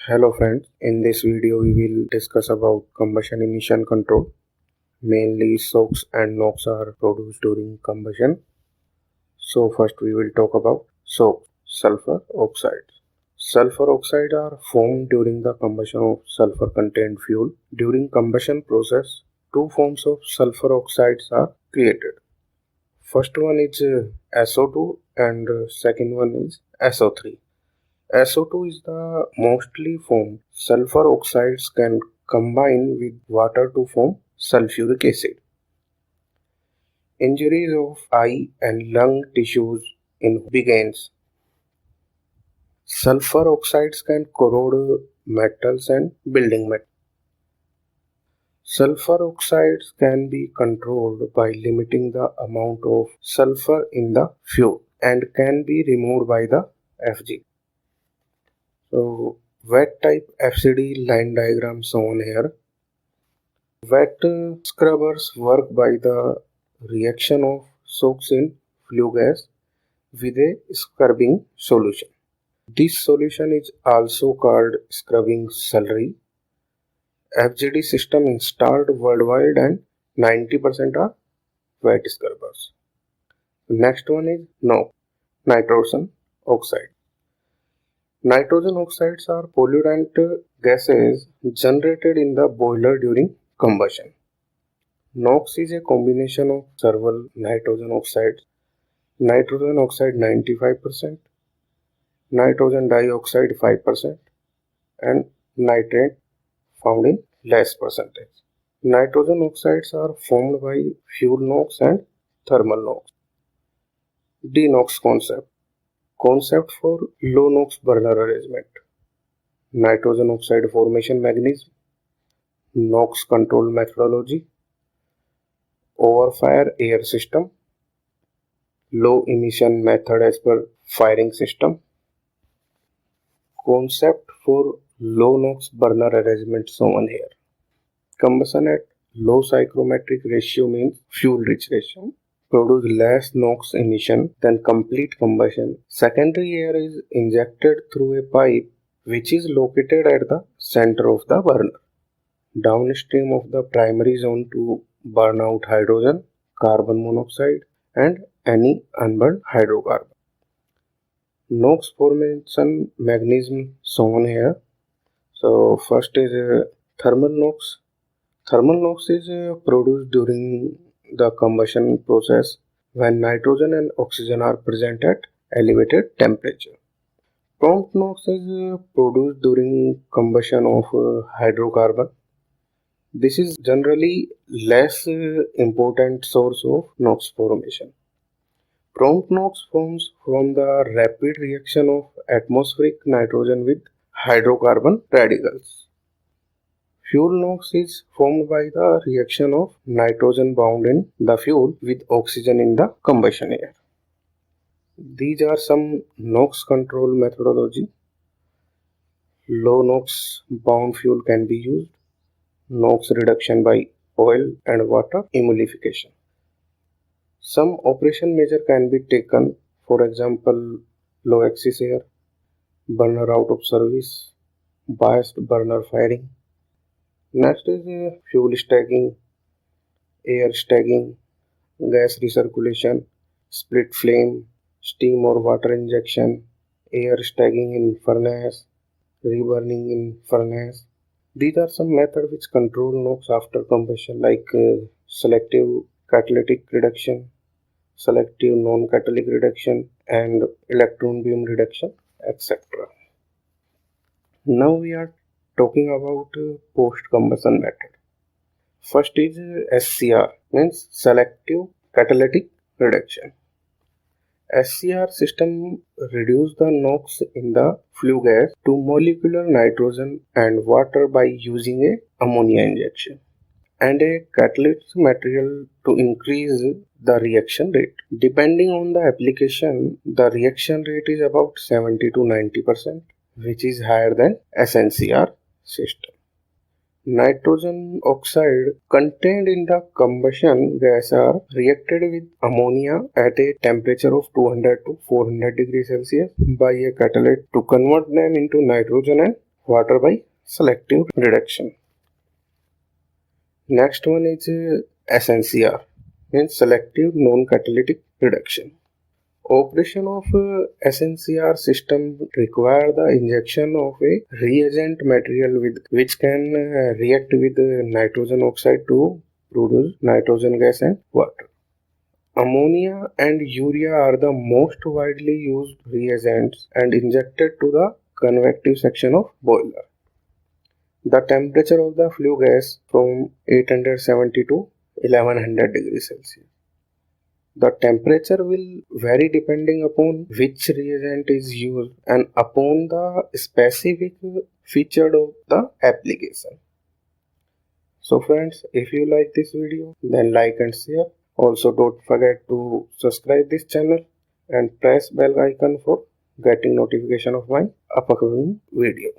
Hello friends, in this video we will discuss about combustion emission control. Mainly SOx and NOx are produced during combustion. So first we will talk about SOx, sulfur oxides. Sulfur oxides are formed during the combustion of sulfur contained fuel. During combustion process, two forms of sulfur oxides are created. First one is SO2 and second one is SO3. SO2 is the mostly formed. Sulfur oxides can combine with water to form sulfuric acid. Injuries of eye and lung tissues in begins. Sulfur oxides can corrode metals and building materials. Sulfur oxides can be controlled by limiting the amount of sulfur in the fuel and can be removed by the FG. So, wet type FCD line diagram shown here. Wet scrubbers work by the reaction of SOx in flue gas with a scrubbing solution. This solution is also called scrubbing slurry. FGD system installed worldwide and 90% are wet scrubbers. Next one is NOx, nitrogen oxide. Nitrogen oxides are pollutant gases generated in the boiler during combustion. NOx is a combination of several nitrogen oxides, nitrogen oxide 95%, nitrogen dioxide 5%, and nitrate found in less percentage. Nitrogen oxides are formed by fuel NOx and thermal NOx. DNOx concept for low NOx burner arrangement. Nitrogen oxide formation mechanism, NOx control methodology, overfire air system, low emission method as per firing system. Concept for low NOx burner arrangement shown here. Combustion at low psychrometric ratio means fuel rich ratio produce less NOx emission than complete combustion. Secondary air is injected through a pipe which is located at the center of the burner, downstream of the primary zone to burn out hydrogen, carbon monoxide, and any unburned hydrocarbon. NOx formation mechanism shown here. So first is thermal NOx. Thermal NOx is produced during the combustion process when nitrogen and oxygen are present at elevated temperature. Prompt NOx is produced during combustion of hydrocarbon. This is generally less important source of NOx formation. Prompt NOx forms from the rapid reaction of atmospheric nitrogen with hydrocarbon radicals. Fuel NOx is formed by the reaction of nitrogen bound in the fuel with oxygen in the combustion air. These are some NOx control methodology. Low NOx bound fuel can be used. NOx reduction by oil and water emulsification. Some operation measure can be taken, for example, low axis air, burner out of service, biased burner firing. Next is fuel stacking, air stacking, gas recirculation, split flame, steam or water injection, air stacking in furnace, reburning in furnace. These are some methods which control NOx after combustion like selective catalytic reduction, selective non-catalytic reduction, and electron beam reduction, etc. Now we are talking about post-combustion method. First is SCR, means selective catalytic reduction. SCR system reduce the NOx in the flue gas to molecular nitrogen and water by using a ammonia injection and a catalyst material to increase the reaction rate. Depending on the application, the reaction rate is about 70 to 90%, which is higher than SNCR system. Nitrogen oxide contained in the combustion gas are reacted with ammonia at a temperature of 200 to 400 degrees Celsius by a catalyst to convert them into nitrogen and water by selective reduction. Next one is SNCR, means selective non-catalytic reduction. Operation of SNCR system require the injection of a reagent material which can react with nitrogen oxide to produce nitrogen gas and water. Ammonia and urea are the most widely used reagents and injected to the convective section of boiler. The temperature of the flue gas from 870 to 1100 degrees Celsius. The temperature will vary depending upon which reagent is used and upon the specific feature of the application. So friends, if you like this video, then like and share. Also don't forget to subscribe this channel and press bell icon for getting notification of my upcoming video.